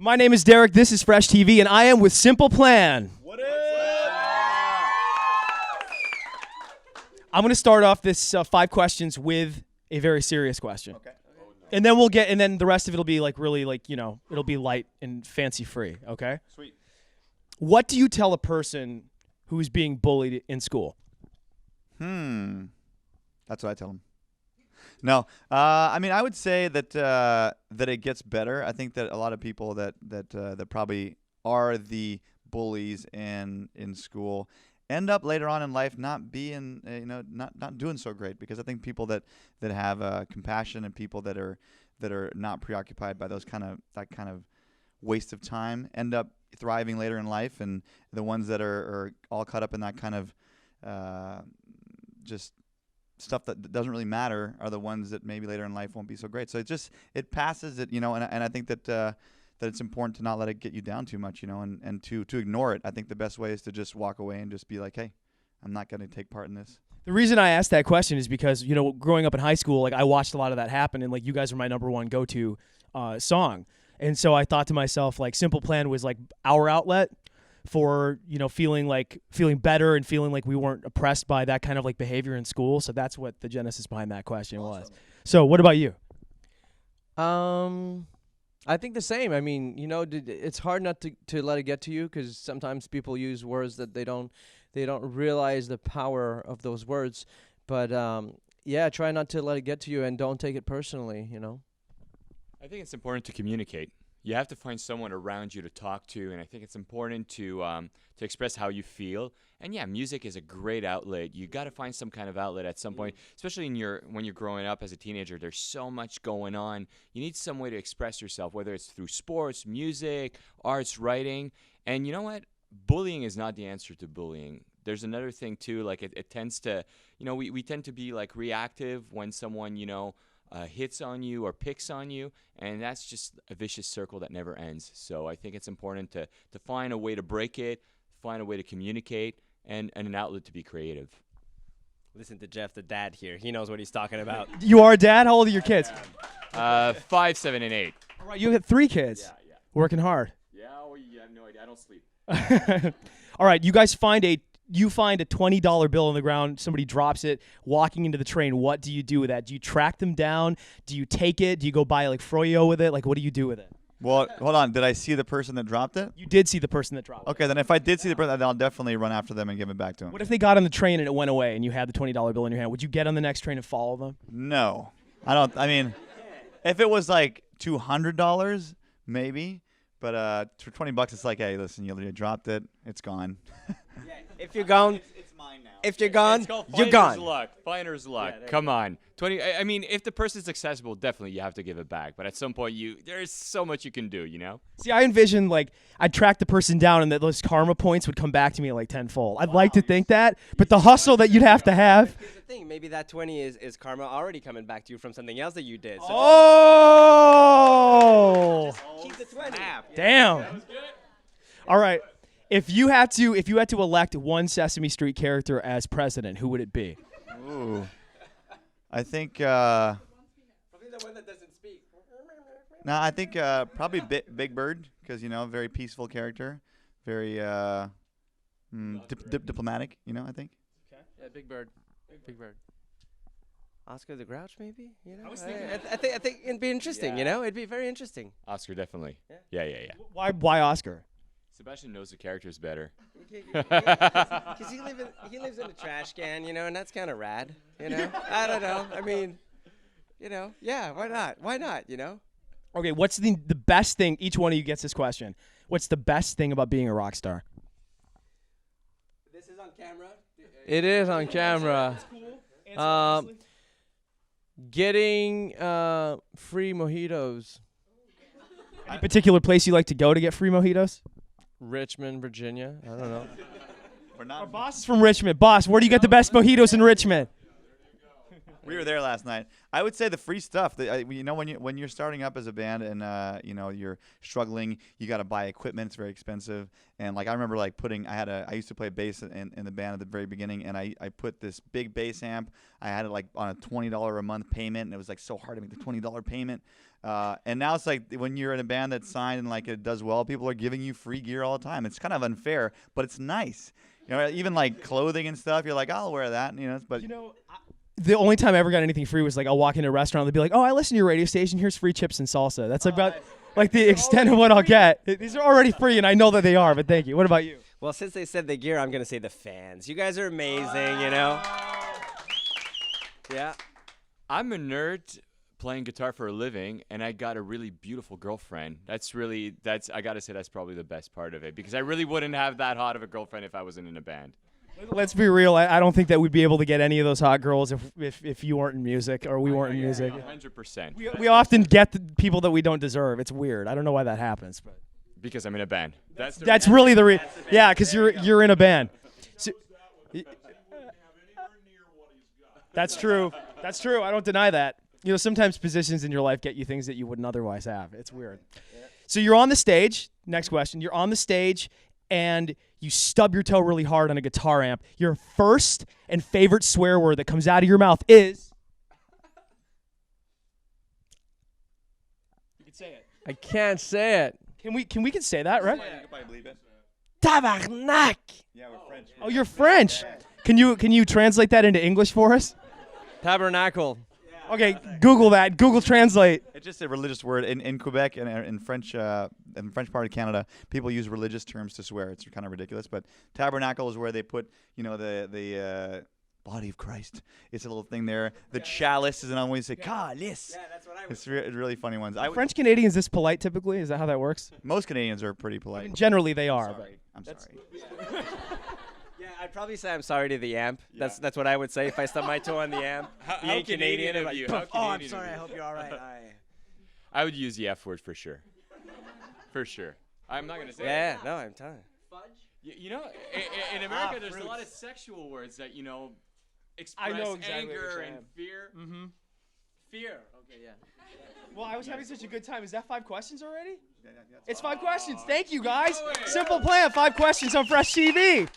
My name is Darik. This is Fresh TV, and I am with Simple Plan. What up? I'm going to start off this 5 questions with a very serious question. Okay. And then the rest of it'll be like really like, it'll be light and fancy free, okay? Sweet. What do you tell a person who is being bullied in school? That's what I tell them. No, I would say that that it gets better. I think that a lot of people that probably are the bullies in school end up later on in life not being not doing so great, because I think people that have compassion and people that are not preoccupied by that kind of waste of time end up thriving later in life, and the ones that are all caught up in that kind of just stuff that doesn't really matter are the ones that maybe later in life won't be so great. So it passes it, and I think that it's important to not let it get you down too much, and to ignore it. I think the best way is to just walk away and just be like, hey, I'm not going to take part in this. The reason I asked that question is because, growing up in high school, like I watched a lot of that happen, and like you guys are my number one go-to song. And so I thought to myself, like, Simple Plan was like our outlet for, feeling better and feeling like we weren't oppressed by that kind of like behavior in school. So that's what the genesis behind that question was. So what about you? I think the same. I mean, it's hard not to let it get to you, because sometimes people use words that they don't realize the power of those words. But try not to let it get to you, and don't take it personally, I think it's important to communicate. You have to find someone around you to talk to, and I think it's important to express how you feel. And yeah, music is a great outlet. You got to find some kind of outlet at some point, especially when you're growing up as a teenager. There's so much going on. You need some way to express yourself, whether it's through sports, music, arts, writing. And you know what? Bullying is not the answer to bullying. There's another thing too. Like it tends to, we tend to be like reactive when someone hits on you or picks on you, and that's just a vicious circle that never ends. So I think it's important to find a way to break it, find a way to communicate, and an outlet to be creative. Listen to Jeff, the dad here. He knows what he's talking about. You are a dad? How old are your kids? 5, 7, and 8. All right, you have 3 kids. Yeah. Working hard. Yeah, you have no idea. I don't sleep. All right, you guys find a $20 bill on the ground. Somebody drops it walking into the train. What do you do with that? Do you track them down? Do you take it? Do you go buy like froyo with it? Like, what do you do with it? Well, hold on. Did I see the person that dropped it? You did see the person that dropped it. Okay, then if I did see the person, then I'll definitely run after them and give it back to them. What if they got on the train and it went away and you had the $20 bill in your hand? Would you get on the next train and follow them? No. I don't. I mean, if it was like $200, maybe. But for $20, it's like, hey, listen, you dropped it. It's gone. If you're gone, it's mine now. if you're gone, It's called you're finder's gone. luck. Finder's luck. Come on. 20. I mean, if the person's accessible, definitely you have to give it back. But at some point, there's so much you can do, See, I envision like I'd track the person down and that those karma points would come back to me like tenfold. I'd like to think that, but the hustle that you'd have to have. Here's the thing. Maybe that 20 is karma already coming back to you from something else that you did. So Oh! keep the 20. Damn. All right. If you had to elect one Sesame Street character as president, who would it be? Ooh. I think. Probably the one that doesn't speak. No, I think probably Big Bird, because very peaceful character, very diplomatic. I think. Yeah, Big Bird. Big Bird. Oscar the Grouch, maybe. I think it'd be interesting. It'd be very interesting. Oscar, definitely. Yeah. Why Oscar? Sebastian knows the characters better. Because he lives in a trash can, and that's kind of rad. I don't know. I mean, yeah. Why not? Why not? Okay, what's the best thing? Each one of you gets this question. What's the best thing about being a rock star? This is on camera. It is on camera. Getting free mojitos. Any particular place you like to go to get free mojitos? Richmond, Virginia. I don't know. Our boss is from Richmond. Boss, where do you get the best mojitos in Richmond? We were there last night. I would say the free stuff. You know, when you're starting up as a band and you know you're struggling, you got to buy equipment. It's very expensive. And like I remember like I used to play bass in the band at the very beginning, and I put this big bass amp. I had it like on a $20 a month payment, and it was like so hard to make the $20 payment. And now it's like when you're in a band that's signed and like it does well, people are giving you free gear all the time. It's kind of unfair, but it's nice. You know, even like clothing and stuff. You're like, I'll wear that. You know, but You know, the only time I ever got anything free was like I'll walk into a restaurant. They'll be like, "Oh, I listen to your radio station. Here's free chips and salsa." That's about like the extent of what I'll get. These are already free, and I know that they are. But thank you. What about you? Well, since they said the gear, I'm gonna say the fans. You guys are amazing, you know. Yeah. I'm a nerd playing guitar for a living, and I got a really beautiful girlfriend. I gotta say that's probably the best part of it, because I really wouldn't have that hot of a girlfriend if I wasn't in a band. Let's be real. I don't think that we'd be able to get any of those hot girls if you weren't in music or we weren't in music. 100%. We often get the people that we don't deserve. It's weird. I don't know why that happens, but Because I'm in a band. that's really the yeah, because you're in a band. So, that's true. That's true. I don't deny that. You know, sometimes positions in your life get you things that you wouldn't otherwise have. It's weird. So you're on the stage. Next question. You're on the stage and you stub your toe really hard on a guitar amp. Your first and favorite swear word that comes out of your mouth is. You can say it. I can't say it. Can we say that, right? you can probably believe it. Tabarnak. Yeah, we're French. Oh, you're French. Can you translate that into English for us? Tabernacle. Okay, Google that. Google Translate. It's just a religious word in Quebec and in French part of Canada. People use religious terms to swear. It's kind of ridiculous, but tabernacle is where they put, you know, the body of Christ. It's a little thing there. The chalice is another way to say calice. Yeah, that's what I It's really funny ones. French Canadians this polite typically? Is that how that works? Most Canadians are pretty polite. Generally they are. But I'm sorry. Yeah, I'd probably say I'm sorry to the amp. That's what I would say if I stubbed my toe on the amp. How Canadian of you? How Oh, I'm Canadian sorry. of I you? hope you're all right. I would use the F word for sure. For sure. I'm not gonna say Yeah, it. no, I'm telling. You know, in America, there's a lot of sexual words that, you know, express know exactly what anger you're and saying. fear. Mm-hmm. Fear. Okay, yeah. Well, I was having such a good time. Is that 5 questions already? It's 5 questions. Thank you, guys. Simple plan. 5 questions on Fresh TV.